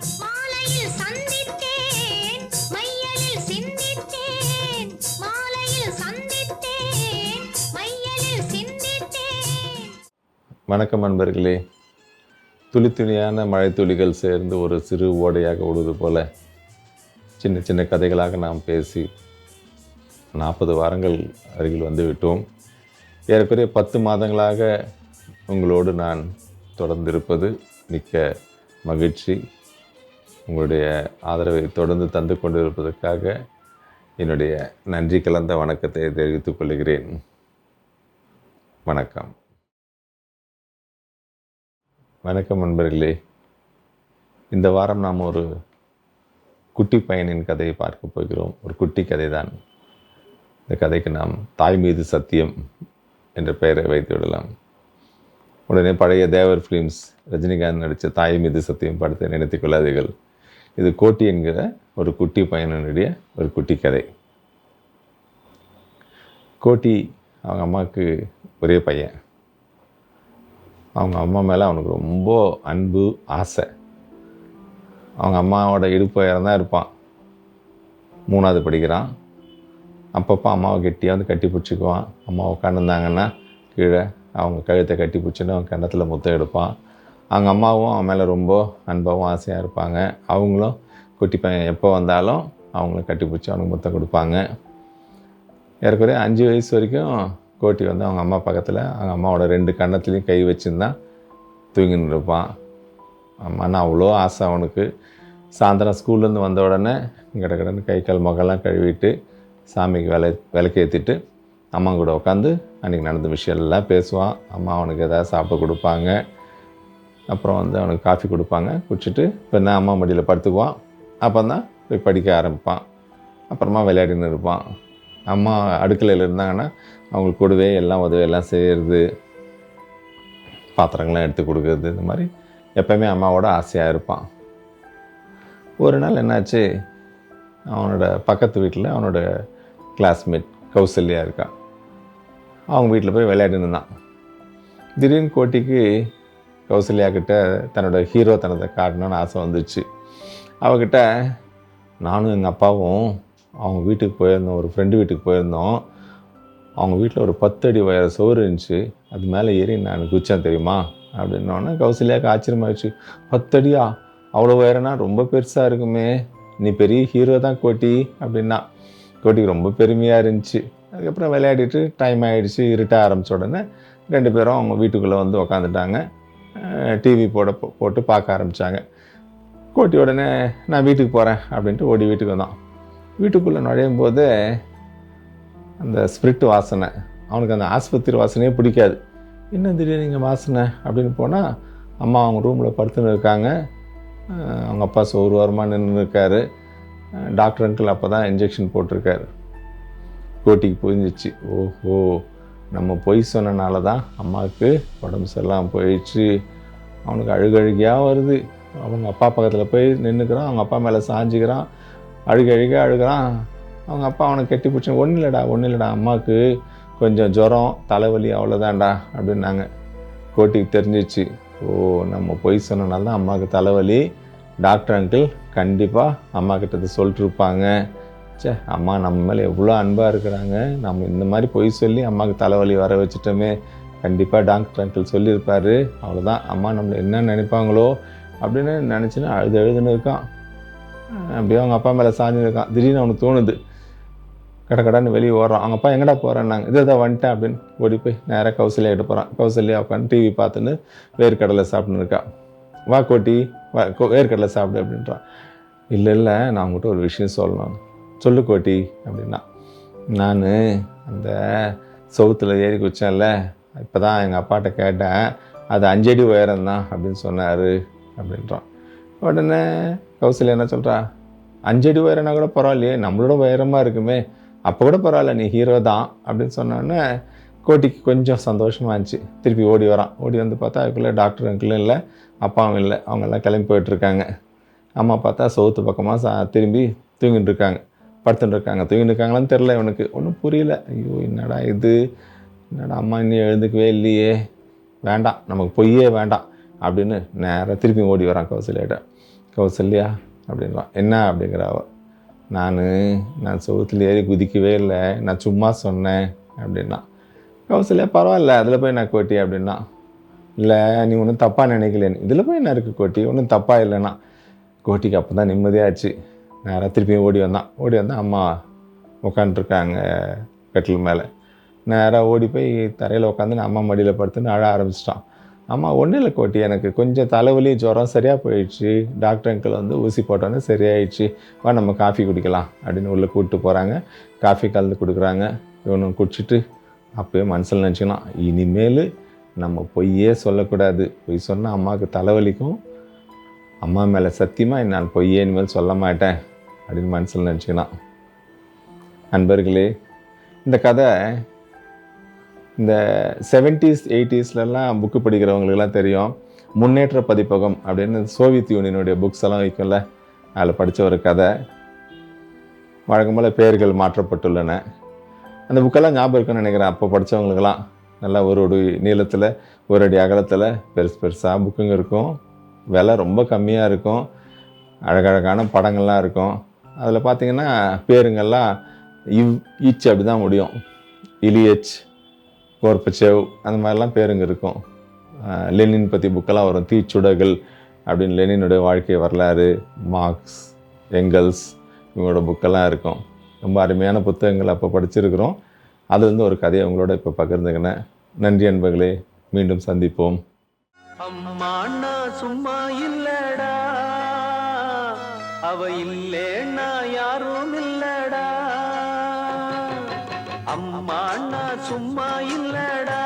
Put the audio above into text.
மாலையில் சந்தித்தேன் மையலில் சிந்தித்தேன் மாலையில் சந்தித்தேன் மையலில் சிந்தித்தேன். வணக்கம் நண்பர்களே. துளி துளியான மழை துளிகள் சேர்ந்து ஒரு சிறு ஓடையாக ஓடுவது போல சின்ன சின்ன கதைகளாக நாம் பேசி 40 வாரங்கள் அருகில் வந்து விட்டோம். ஏறக்குறைய 10 மாதங்களாக உங்களோடு நான் தொடர்ந்திருப்பது மிக்க மகிழ்ச்சி. உங்களுடைய ஆதரவை தொடர்ந்து தந்து கொண்டிருப்பதற்காக என்னுடைய நன்றி கலந்த வணக்கத்தை தெரிவித்துக் கொள்கிறேன். வணக்கம். வணக்கம் நண்பர்களே. இந்த வாரம் நாம் ஒரு குட்டி பையனின் கதையை பார்க்க போகிறோம். ஒரு குட்டி கதை தான். இந்த கதைக்கு நாம் தாய் மீது சத்தியம் என்ற பெயரை வைத்து விடலாம். உடனே பழைய தேவர் ஃபிலிம்ஸ் ரஜினிகாந்த் நடித்த தாய் மீது சத்தியம் படத்தை நினைத்துக் கொள்ளாதீர்கள். இது கோட்டி என்கிற ஒரு குட்டி பையனுடைய ஒரு குட்டி கதை. கோட்டி அவங்க அம்மாவுக்கு ஒரே பையன். அவங்க அம்மா மேலே அவனுக்கு ரொம்ப அன்பு, ஆசை. அவங்க அம்மாவோட இடுப்பு உயரம் தான் இருப்பான். 3வது படிக்கிறான். அப்பப்போ அம்மாவை கெட்டியாக வந்து கட்டி பிடிச்சிக்குவான். அம்மா உட்காந்துருந்தாங்கன்னா கீழே அவங்க கழுத்தை கட்டி பிடிச்சின்னு அவன் கிணத்துல முத்தம் எடுப்பான். அவங்க அம்மாவும் அவன் மேலே ரொம்ப அன்பாகவும் ஆசையாக இருப்பாங்க. அவங்களும் குட்டி பையன் எப்போ வந்தாலும் அவங்கள கட்டி பிடிச்சி அவனுக்கு முத்தம் கொடுப்பாங்க. ஏறக்குறைய 5 வயசு வரைக்கும் கோட்டி வந்து அவங்க அம்மா பக்கத்தில் அவங்க அம்மாவோட 2 கன்னத்துலேயும் கை வச்சுருந்தான் தூங்கின்னு இருப்பான். அம்மானா அவ்வளோ ஆசை அவனுக்கு. சாயந்தரம் ஸ்கூல்லேருந்து வந்த உடனே கடன்னு கை கால் முகம்லாம் கழுவிட்டு சாமிக்கு விளக்கு ஏற்றிட்டு அம்மா கூட உட்காந்து அன்றைக்கி நடந்த விஷயம் எல்லாம் பேசுவான். அம்மா அவனுக்கு எதாவது சாப்பிட கொடுப்பாங்க. அப்புறம் வந்து அவனுக்கு காஃபி கொடுப்பாங்க. குடிச்சிட்டு இப்போ என்ன அம்மா மடியில் படுத்துக்குவான். அப்போ தான் போய் படிக்க ஆரம்பிப்பான். அப்புறமா விளையாடின்னு இருப்பான். அம்மா அடுக்கலையில் இருந்தாங்கன்னா அவங்களுக்கு கூடவே எல்லாம் உதவியெல்லாம் செய்கிறது, பாத்திரங்கள்லாம் எடுத்து கொடுக்குறது, இந்த மாதிரி எப்போயுமே அம்மாவோட ஆசையாக இருப்பான். ஒரு நாள் என்னாச்சு, அவனோட பக்கத்து வீட்டில் அவனோட கிளாஸ்மேட் கௌசல்யா இருக்கா. அவங்க வீட்டில் போய் விளையாடின்னு இருந்தான். திடீர்னு கோட்டிக்கு கௌசல்யா கிட்ட தன்னோட ஹீரோத்தனத்தை காட்டணும்னு ஆசை வந்துச்சு. அவகிட்ட நானும் எங்கள் அப்பாவும் அவங்க வீட்டுக்கு போயிருந்தோம், ஒரு ஃப்ரெண்டு வீட்டுக்கு போயிருந்தோம். அவங்க வீட்டில் ஒரு 10 அடி உயர சுவர் இருந்துச்சு. அது மேலே ஏறி நான் குதிச்சேன் தெரியுமா அப்படின்னோடனே கௌசல்யாவுக்கு ஆச்சரியமாகிடுச்சு. 10 அடியா? அவ்வளோ உயரம்னா ரொம்ப பெருசாக இருக்குமே, நீ பெரிய ஹீரோ தான் கோட்டி அப்படின்னா. கோட்டிக்கு ரொம்ப பெருமையாக இருந்துச்சு. அதுக்கப்புறம் விளையாடிட்டு டைம் ஆகிடுச்சு. இருட்ட ஆரம்பித்த உடனே 2 பேரும் அவங்க வீட்டுக்குள்ளே வந்து உக்காந்துட்டாங்க. டிவி போட்டு பார்க்க ஆரம்பித்தாங்க. கோட்டி உடனே நான் வீட்டுக்கு போகிறேன் அப்படின்ட்டு ஓடி வீட்டுக்கு வந்தான். வீட்டுக்குள்ளே நுழையும் போது அந்த ஸ்பிரிட் வாசனை, அவனுக்கு அந்த ஆஸ்பத்திரி வாசனையே பிடிக்காது. என்ன திடீர்னு இங்கே வாசனை அப்படின்னு போனால் அம்மா அவங்க ரூமில் படுத்துன்னு இருக்காங்க. அவங்க அப்பா ஒரு வாரமாக நின்று இருக்காரு. டாக்டர் அங்கிள் அப்போ தான் இன்ஜெக்ஷன் போட்டிருக்காரு. கோட்டிக்கு புரிஞ்சிச்சு, ஓஹோ நம்ம பொய் சொன்னனால தான் அம்மாவுக்கு உடம்பு சரியில்லாமல் போயிடுச்சு. அவனுக்கு அழுகழுகியாக வருது. அவங்க அப்பா பக்கத்தில் போய் நின்றுக்கிறான். அவங்க அப்பா மேலே சாஞ்சிக்கிறான். அழுகிறான். அவங்க அப்பா அவனை கட்டி பிடிச்சி, ஒன்றும் இல்லைடா அம்மாவுக்கு கொஞ்சம் ஜுரம், தலைவலி, அவ்வளோதான்டா அப்படின்னாங்க. கோட்டிக்கு தெரிஞ்சிச்சு, ஓ நம்ம பொய் சொன்னனால தான் அம்மாவுக்கு தலைவலி. டாக்டர் அங்கிள் கண்டிப்பாக அம்மா கிட்ட சொல்லிட்டுருப்பாங்க. அம்மா நம்ம மேலே எவ்வளோ அன்பாக இருக்கிறாங்க, நம்ம இந்த மாதிரி பொய் சொல்லி அம்மாவுக்கு தலைவலி வர வச்சுட்டோமே, கண்டிப்பாக டாக்டர் அங்கிள் சொல்லியிருப்பார், அவ்வளோதான் அம்மா நம்மளை என்ன நினைப்பாங்களோ அப்படின்னு நினச்சின்னு அழுதுன்னு இருக்கான். அப்படியே அவங்க அப்பா மேலே சாஞ்சிருக்கான். திடீர்னு அவனுக்கு தோணுது, கடன்னு வெளியே ஓடுறான். அவங்க அப்பா எங்கடா போகிறேன்னாங்க. இதை வந்துட்டேன் அப்படின்னு ஓடி போய் நேராக கௌசல்யா கிட்ட போகிறான். கௌசல்யா உட்காந்து டிவி பார்த்துன்னு வேர்க்கடலை சாப்பிட்டுன்னு இருக்கா. வா கோட்டி வா, வேர்க்கடலை சாப்பிடு அப்படின்றான். இல்லை நான் உங்கள்கிட்ட ஒரு விஷயம் சொல்லணும். சொல்லு கோட்டி அப்படின்னா. நான் அந்த சவுத்தில் ஏறி குச்சேன்ல, இப்போ தான் எங்கள் அப்பாட்ட கேட்டேன், அது 5 அடி உயரம் தான் அப்படின்னு சொன்னார் அப்படின்றான். உடனே கௌசல்யா என்ன சொல்கிறா, 5 அடி உயரம்னா கூட பரவாயில்லையே, நம்மளோட உயரமாக இருக்குமே, அப்போ கூட பரவாயில்ல, நீ ஹீரோ தான் அப்படின்னு சொன்னோன்னே கோட்டிக்கு கொஞ்சம் சந்தோஷமாக இருந்துச்சு. திருப்பி ஓடி வரான். ஓடி வந்து பார்த்தா அதுக்குள்ளே டாக்டர் அங்கிளும் இல்லை, அப்பாவும் இல்லை. அவங்கெல்லாம் கிளம்பி போயிட்டுருக்காங்க. அம்மா பார்த்தா சவுத்து பக்கமாக திரும்பி தூங்கிட்டு இருக்காங்க, படுத்துட்டு இருக்காங்க. தூங்கிட்டு இருக்காங்களான்னு தெரில இவனுக்கு, ஒன்றும் புரியல. ஐயோ என்னடா இது, என்னடா அம்மா இன்னும் எழுந்துக்கவே இல்லையே, வேண்டாம் நமக்கு பொய்யே வேண்டாம் அப்படின்னு நேராக திருப்பி ஓடி வரான் கௌசல்யாட்ட. கௌசல்யா அப்படின்றான். என்ன அப்படிங்கிறாவ. நான் செவுத்துல ஏறி குதிக்கவே இல்லை, நான் சும்மா சொன்னேன் அப்படின்னா. கௌசல்யா பரவாயில்ல, அதில் போய் நான் கோட்டி அப்படின்னா. இல்லை நீ ஒன்றும் தப்பாக நினைக்கலேன்னு. இதில் போய் என்ன இருக்குது கோட்டி, ஒன்றும் தப்பாக இல்லைன்னா. கோட்டிக்கு அப்போ தான் நிம்மதியாச்சு. நேராக திருப்பியும் ஓடி வந்தான். அம்மா உட்காந்துருக்காங்க கட்டில் மேலே. நேராக ஓடி போய் தரையில் உட்காந்து அம்மா மடியில் படுத்துன்னு அழ ஆரம்பிச்சிட்டான். அம்மா ஒன்றும் இல்லை கோட்டி, எனக்கு கொஞ்சம் தலைவலி ஜுரம் சரியாக போயிடுச்சு, டாக்டர் அங்கிள் வந்து ஊசி போட்டோன்னே சரியாயிடுச்சு, வா நம்ம காஃபி குடிக்கலாம் அப்படின்னு உள்ளே கூப்பிட்டு போகிறாங்க. காஃபி கலந்து கொடுக்குறாங்க. இவனு குடிச்சிட்டு அப்போயே மனசில் நினச்சிக்கணும், இனிமேல் நம்ம பொய்யே சொல்லக்கூடாது, பொய் சொன்னால் அம்மாவுக்கு தலைவலிக்கும், அம்மா மேலே சத்தியமாக நான் பொய்யே இனிமேல் சொல்ல மாட்டேன் அப்படின்னு மனசில் நினச்சிக்கலாம். நண்பர்களே, இந்த கதை இந்த 70s 80ஸ்லாம் புக்கு படிக்கிறவங்களுக்கெல்லாம் தெரியும். முன்னேற்ற பதிப்பகம் அப்படின்னு சோவியத் யூனியனுடைய புக்ஸ் எல்லாம் வைக்கும்ல, அதில் படித்த ஒரு கதை. வழக்கம் போல் பெயர்கள் மாற்றப்பட்டுள்ளன. அந்த புக்கெல்லாம் ஞாபகம் இருக்குன்னு நினைக்கிறேன். அப்போ படித்தவங்களுக்கெல்லாம் நல்லா ஒரு அடி நீளத்தில் ஒரு அடி அகலத்தில் பெருசாக புக்குங்க இருக்கும். விலை ரொம்ப கம்மியாக இருக்கும். அழகழகான படங்கள்லாம் இருக்கும். அதில் பார்த்திங்கன்னா பேருங்கள்லாம் ஈச் அப்படி தான் முடியும். இலியச், கோர்பச்சேவ், அந்த மாதிரிலாம் பேருங்க இருக்கும். லெனின் பற்றி புக்கெல்லாம் வரும். தீச்சுடர்கள் அப்படின்னு லெனினுடைய வாழ்க்கை வரலாறு, மார்க்ஸ், எங்கல்ஸ் இவங்களோட புக்கெல்லாம் இருக்கும். ரொம்ப அருமையான புத்தகங்கள் அப்போ படிச்சிருக்கிறோம். அதுலேருந்து ஒரு கதையை உங்களோட இப்போ பகிர்ந்துக்கினேன். நன்றி அன்பர்களே, மீண்டும் சந்திப்போம். அம்மாண்ணா சும்மா இல்லடா, அவ இல்லேன்னா யாரும் இல்லடா. அம்மாண்ணா சும்மா இல்லடா.